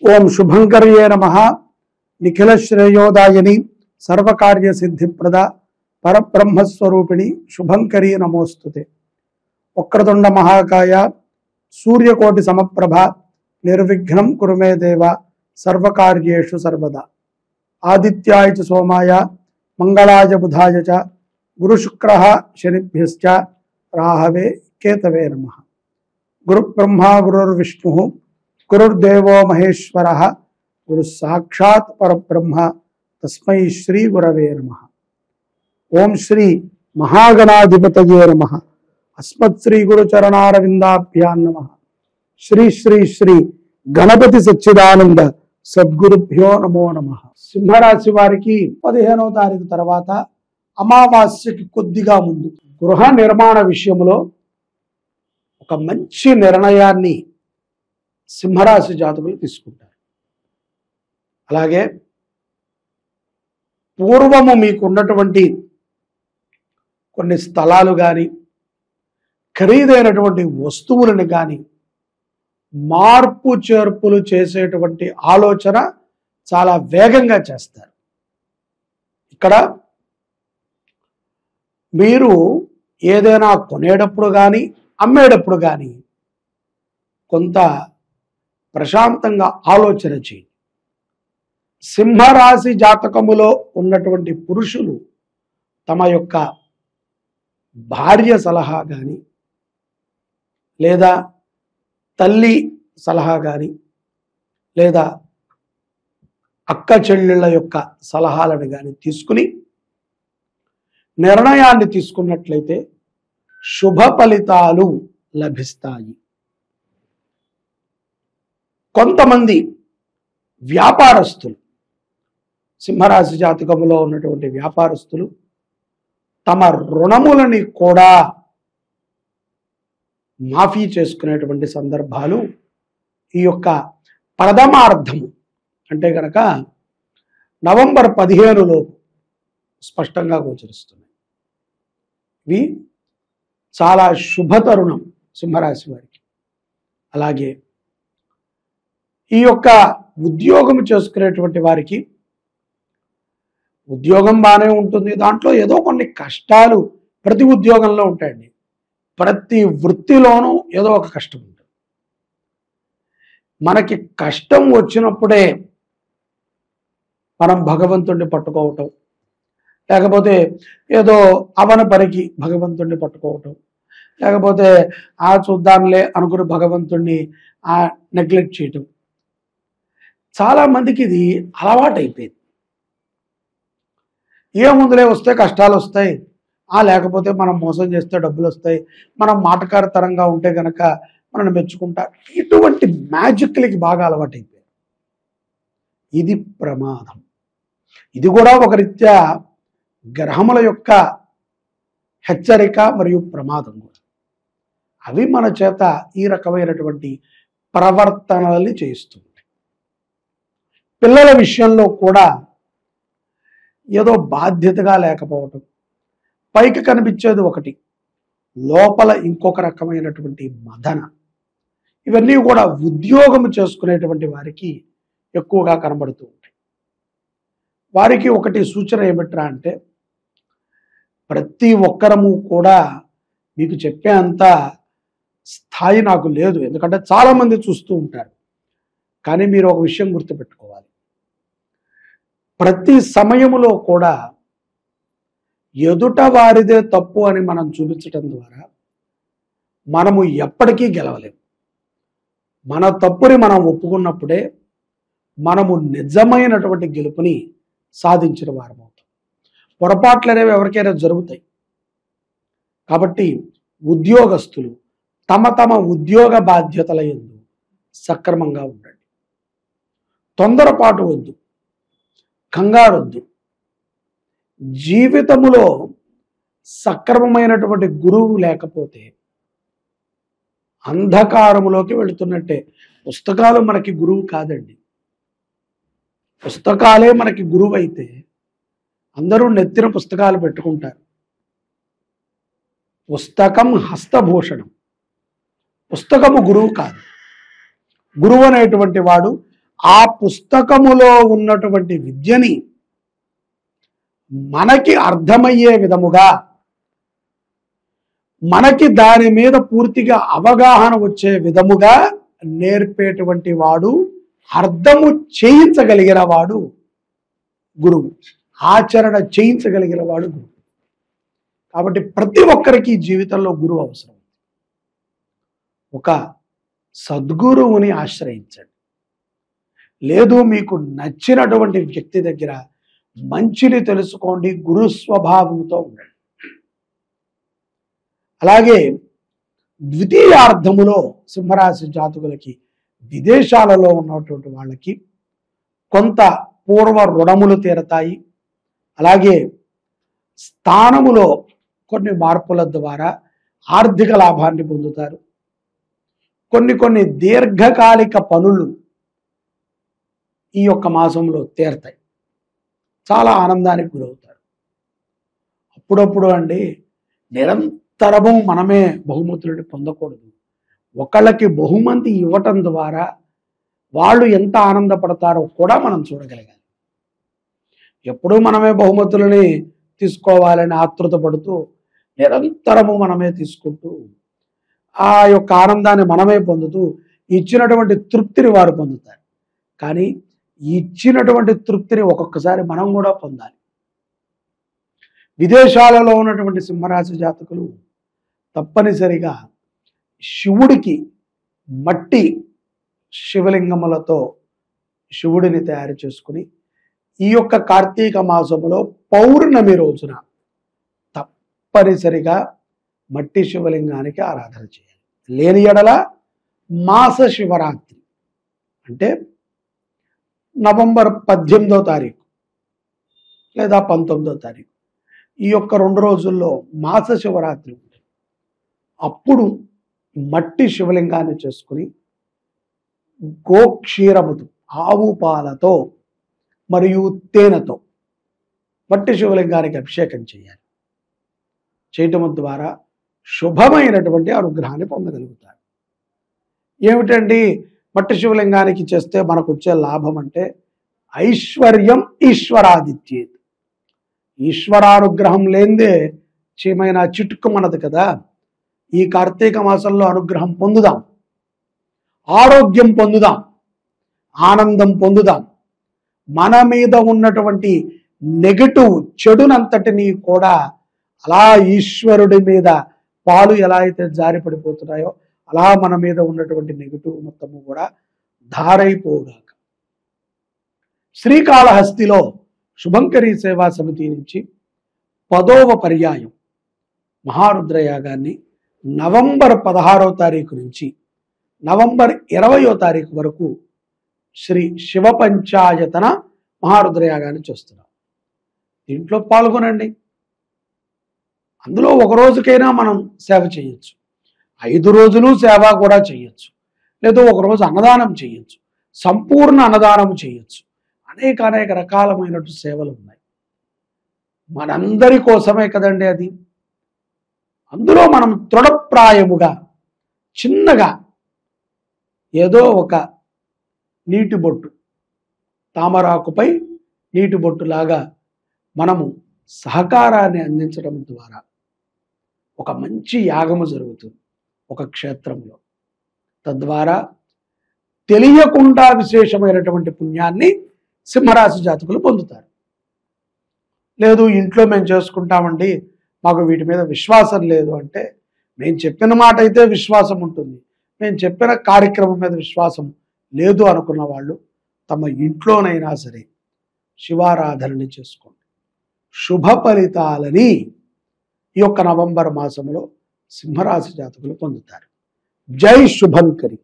ओं शुभंकर्ये नमः। निखिल श्रेयोदायिनी सर्वकार्य सिद्धिप्रदा परब्रह्मस्वरूपिणी शुभंकरी नमोस्तुते। वक्रतुंड महाकाय सूर्यकोटि समप्रभा निर्विघ्नं कुरु मे देव सर्वकार्येषु सर्वदा। आदित्याय च सोमाय मंगलाय बुधाय च गुरुशुक्रः शनिभ्यश्च राहवे केतवे नमः। गुरुब्रह्मा गुरुर्विष्णुः गुरुर्देवो महेश्वरः गुरु साक्षात् परब्रह्म तस्मै श्री गुरवे नमः। ओम श्री महागणाधिपतये नमः। अस्मत् श्री गुरुचरणारविंदाभ्यां नमः। श्री श्री श्री गणपति सच्चिदानंद सद्गुरुभ्यो नमो नमः। సింహరాశి వారికి 15వ తారీఖు తర్వాత అమావాస్యకి కొద్దిగా ముందు గృహ నిర్మాణ విషయంలో ఒక మంచి నిర్ణయాన్ని సింహరాశి జాతకులు తీసుకుంటారు. అలాగే పూర్వము మీకు ఉన్నటువంటి కొన్ని స్థలాలు కానీ ఖరీదైనటువంటి వస్తువులను కానీ మార్పు చేర్పులు చేసేటువంటి ఆలోచన చాలా వేగంగా చేస్తారు. ఇక్కడ మీరు ఏదైనా కొనేటప్పుడు కానీ అమ్మేటప్పుడు కానీ కొంత ప్రశాంతంగా ఆలోచన చేయండి. సింహరాశి జాతకములో ఉన్నటువంటి పురుషులు తమ యొక్క భార్య సలహా కానీ లేదా తల్లి సలహా కానీ లేదా అక్క చెల్లెళ్ళ యొక్క సలహాలను కానీ తీసుకుని నిర్ణయాన్ని తీసుకున్నట్లయితే శుభ ఫలితాలు లభిస్తాయి. కొంతమంది వ్యాపారస్తులు సింహరాశి జాతకములో ఉన్నటువంటి వ్యాపారస్తులు తమ రుణములని కూడా మాఫీ చేసుకునేటువంటి సందర్భాలు ఈ యొక్క ప్రథమార్థము అంటే కనుక నవంబర్ 15 స్పష్టంగా గోచరిస్తున్నాయి. ఇవి చాలా శుభ తరుణం సింహరాశి వారికి. అలాగే ఈ యొక్క ఉద్యోగం చేసుకునేటువంటి వారికి ఉద్యోగం బాగానే ఉంటుంది. దాంట్లో ఏదో కొన్ని కష్టాలు ప్రతి ఉద్యోగంలో ఉంటాయండి. ప్రతి వృత్తిలోనూ ఏదో ఒక కష్టం ఉంటుంది. మనకి కష్టం వచ్చినప్పుడే మనం భగవంతుడిని పట్టుకోవటం, లేకపోతే ఏదో అవన పరికి భగవంతుడిని పట్టుకోవటం, లేకపోతే చూద్దాంలే అనుకుని భగవంతుడిని నెగ్లెక్ట్ చేయటం, చాలా మందికి ఇది అలవాటైపోయింది. ఏముందులే వస్తే కష్టాలు వస్తాయి, లేకపోతే మనం మోసం చేస్తే డబ్బులు వస్తాయి, మనం మాటకారితనంగా ఉంటే కనుక మనం మెచ్చుకుంటారు. ఇటువంటి మ్యాజిక్లకి బాగా అలవాటైపోయారు. ఇది ప్రమాదం. ఇది కూడా ఒక రీత్యా గ్రహముల యొక్క హెచ్చరిక మరియు ప్రమాదం కూడా. అవి మన చేత ఈ రకమైనటువంటి ప్రవర్తనల్ని చేయిస్తుంది. పిల్లల విషయంలో కూడా ఏదో బాధ్యతగా లేకపోవటం, పైకి కనిపించేది ఒకటి, లోపల ఇంకొక రకమైనటువంటి మదన, ఇవన్నీ కూడా ఉద్యోగం చేసుకునేటువంటి వారికి ఎక్కువగా కనబడుతూ ఉంటాయి. వారికి ఒకటి సూచన ఏమిట్రా అంటే, ప్రతి ఒక్కరము కూడా మీకు చెప్పే అంత స్థాయి నాకు లేదు, ఎందుకంటే చాలామంది చూస్తూ ఉంటారు. కానీ మీరు ఒక విషయం గుర్తుపెట్టుకోవాలి, ప్రతి సమయములో కూడా ఎదుట వారిదే తప్పు అని మనం చూపించటం ద్వారా మనము ఎప్పటికీ గెలవలేము. మన తప్పుని మనం ఒప్పుకున్నప్పుడే మనము నిజమైనటువంటి గెలుపుని సాధించిన వారం అవుతాం. పొరపాట్లు అనేవి ఎవరికైనా జరుగుతాయి. కాబట్టి ఉద్యోగస్తులు తమ తమ ఉద్యోగ బాధ్యతల యందు సక్రమంగా ఉండండి. తొందరపాటు వద్దు, కంగారొద్దు. జీవితములో సక్రమమైనటువంటి గురువు లేకపోతే అంధకారములోకి వెళుతున్నట్టే. పుస్తకాలు మనకి గురువు కాదండి. పుస్తకాలే మనకి గురువు అయితే అందరూ నెత్తిన పుస్తకాలు పెట్టుకుంటారు. పుస్తకం హస్తభూషణం, పుస్తకము గురువు కాదు. గురువు అనేటువంటి వాడు ఆ పుస్తకములో ఉన్నటువంటి విద్యని మనకి అర్థమయ్యే విధముగా, మనకి దాని మీద పూర్తిగా అవగాహన వచ్చే విధముగా నేర్పేటువంటి వాడు, అర్థము చేయించగలిగిన వాడు గురువు, ఆచరణ చేయించగలిగిన వాడు గురువు. కాబట్టి ప్రతి ఒక్కరికి జీవితంలో గురువు అవసరం. ఒక సద్గురువుని ఆశ్రయించండి. లేదు మీకు నచ్చినటువంటి వ్యక్తి దగ్గర మంచిని తెలుసుకోండి, గురు స్వభావంతో ఉండండి. అలాగే ద్వితీయార్థములో సింహరాశి జాతకులకి, విదేశాలలో ఉన్నటువంటి వాళ్ళకి కొంత పూర్వ రుణములు తీరతాయి. అలాగే స్థానములో కొన్ని మార్పుల ద్వారా ఆర్థిక లాభాన్ని పొందుతారు. కొన్ని దీర్ఘకాలిక పనులు ఈ యొక్క మాసంలో తీరతాయి. చాలా ఆనందానికి గురవుతారు. అప్పుడప్పుడు అండి నిరంతరము మనమే బహుమతులను పొందకూడదు. ఒకళ్ళకి బహుమతి ఇవ్వటం ద్వారా వాళ్ళు ఎంత ఆనందపడతారో కూడా మనం చూడగలగాలి. ఎప్పుడూ మనమే బహుమతులని తీసుకోవాలని ఆతృత పడుతూ నిరంతరము మనమే తీసుకుంటూ ఆ యొక్క ఆనందాన్ని మనమే పొందుతూ ఇచ్చినటువంటి తృప్తిని వారు పొందుతారు. కానీ ఇచ్చినటువంటి తృప్తిని ఒక్కొక్కసారి మనం కూడా పొందాలి. విదేశాలలో ఉన్నటువంటి సింహరాశి జాతకులు తప్పనిసరిగా శివుడికి మట్టి శివలింగములతో శివుడిని తయారు చేసుకుని ఈ యొక్క కార్తీక మాసములో పౌర్ణమి రోజున తప్పనిసరిగా మట్టి శివలింగానికి ఆరాధన చేయాలి. లేని ఎడల మాస శివరాత్రి అంటే నవంబర్ 18వ తారీఖు లేదా 19వ తారీఖు, ఈ యొక్క 2 రోజుల్లో మాస శివరాత్రి ఉంటుంది. అప్పుడు మట్టి శివలింగాన్ని చేసుకుని గోక్షీరముతో, ఆవు పాలతో మరియు తేనెతో మట్టి శివలింగానికి అభిషేకం చేయాలి. చేయటం ద్వారా శుభమైనటువంటి అనుగ్రహాన్ని పొందగలుగుతారు. ఏమిటండి మట్టి శివలింగానికి చేస్తే మనకు వచ్చే లాభం అంటే ఐశ్వర్యం ఈశ్వరాదిత్యేత్. ఈశ్వరానుగ్రహం లేనిదే చీమైన చిటుక్కుమన్నది కదా. ఈ కార్తీక మాసంలో అనుగ్రహం పొందుదాం, ఆరోగ్యం పొందుదాం, ఆనందం పొందుదాం. మన మీద ఉన్నటువంటి నెగటివ్ చెడునంతటినీ కూడా అలా ఈశ్వరుడి మీద పాలు ఎలా అయితే జారిపడిపోతున్నాయో అలా మన మీద ఉన్నటువంటి నెగటివ్ మొత్తము కూడా ధారైపోగాక. శ్రీకాళహస్తిలో శుభంకరి సేవా సమితి నుంచి 10వ పర్యాయం మహారుద్ర యాగాన్ని నవంబర్ 16వ తారీఖు నుంచి నవంబర్ 20వ తారీఖు వరకు శ్రీ శివ పంచాయతన మహారుద్ర యాగాన్ని చేస్తున్నాం. దీంట్లో పాల్గొనండి. అందులో ఒక రోజుకైనా మనం సేవ చేయొచ్చు, 5 రోజులు సేవ కూడా చేయొచ్చు, లేదా ఒకరోజు అన్నదానం చేయొచ్చు, సంపూర్ణ అన్నదానం చేయొచ్చు. అనేక రకాలమైనటువంటి సేవలు ఉన్నాయి. మనందరి కోసమే కదండి అది. అందులో మనం తృఢప్రాయముగా చిన్నగా ఏదో ఒక నీటి బొట్టు, తామరాకుపై నీటి బొట్టులాగా మనము సహకారాన్ని అందించడం ద్వారా ఒక మంచి యాగము జరుగుతుంది ఒక క్షేత్రంలో. తద్వారా తెలియకుండా విశేషమైనటువంటి పుణ్యాన్ని సింహరాశి జాతకులు పొందుతారు. లేదు ఇంట్లో మేము చేసుకుంటామండి, మాకు వీటి మీద విశ్వాసం లేదు అంటే, మేము చెప్పిన మాట అయితే విశ్వాసం ఉంటుంది, మేము చెప్పిన కార్యక్రమం మీద విశ్వాసం లేదు అనుకున్న వాళ్ళు తమ ఇంట్లోనైనా సరే శివారాధనని చేసుకోండి. శుభ ఫలితాలని ఈ యొక్క నవంబర్ మాసంలో సింహరాశి జాతకులు పొందుతారు. జై శుభంకరి.